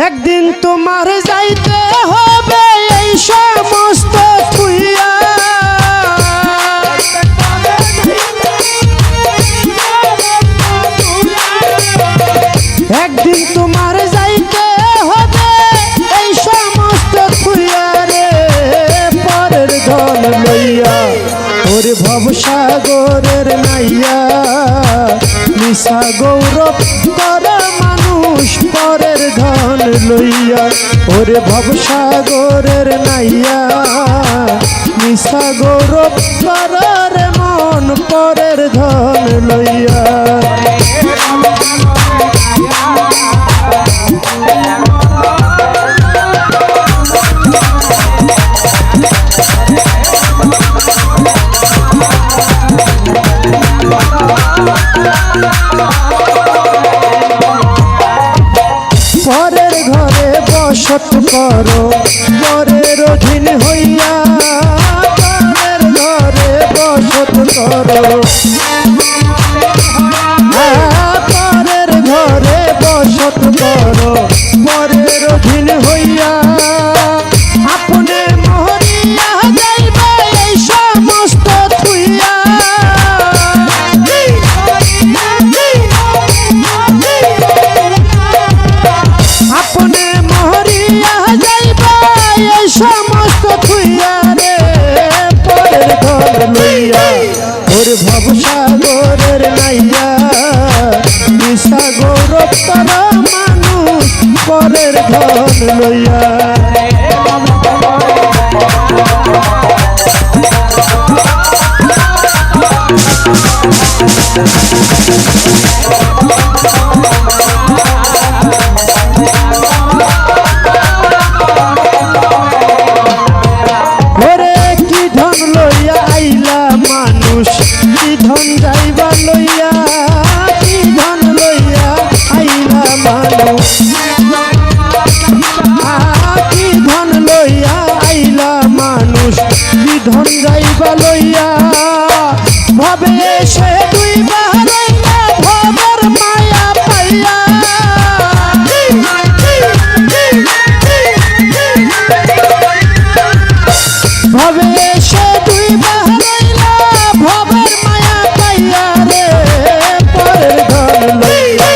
একদিন তোমার যাইতে হবে এই সমস্ত থুইয়া, একদিন তোমার যাইতে হবে এই সমস্ত থুইয়া রে পরের ধন লইয়া। ওরে ভবসাগরের নাইয়া নিশা গৌরব করা মানুষ পরের ধন লইয়া। ওরে ভবসাগরের নাইয়া নিশা গৌরব করার মন পরের ধন লইয়া। পরের ঘরে বসত করো পরের অধীন হইয়া, পরের ঘরে বসত করো, পরের ঘরে বসত করো পরের অধীন হইয়া। আপনে মরিয়া যাইবে এই সমস্ত থুইয়া, আপনে মরিয়া যাইবে এই সমস্ত থুইয়া রে পরের ধন লইয়া। ওরে ভবসাগরের নাইয়া নিশা গৌরব করা মানুষ পরের ধন লইয়া। কি ধন যাইবা লইয়া, কি ধন লইয়া আইলা মানুষ, কি ধন লইয়া আইলা মানুষ, কি ধন যাইবা লইয়া। ভাবে এসে দুই বাহারাইলা ভবের মায়া পাইয়া, ভাবে এসে দুই বাহারাইলা ভবের মায়া পাইয়া রে পরের ধন লইয়া।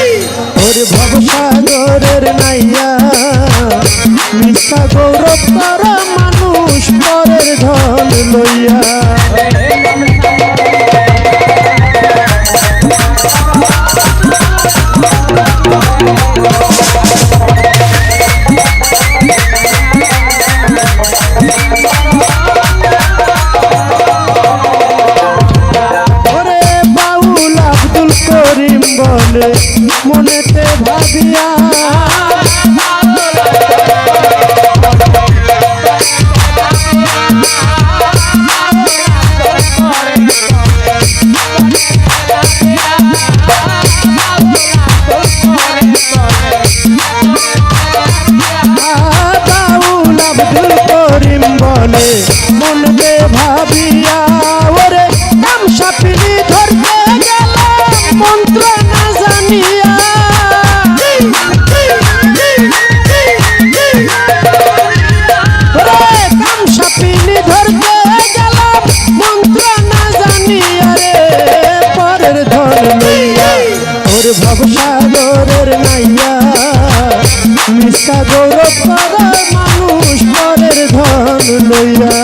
ওরে ভবসাগরের নাইয়া নিশা গৌরব করা মানুষ পরের ধন লইয়া। বলে মনেতে ভাবিয়া, বাউল আব্দুল করিম বলে মনেতে ভাবিয়া। ওরে নাম সাপিনি ধরতে গেলাম মন্ত্র না জানিয়া, ওরে নাম সাপিনি ধরতে গেলাম মন্ত্র না জানিয়া রে পরের ধন লইয়া। ওরে ভবসাগরের নাইয়া নিশা গৌরব করা মানুষ পরের ধন লইয়া।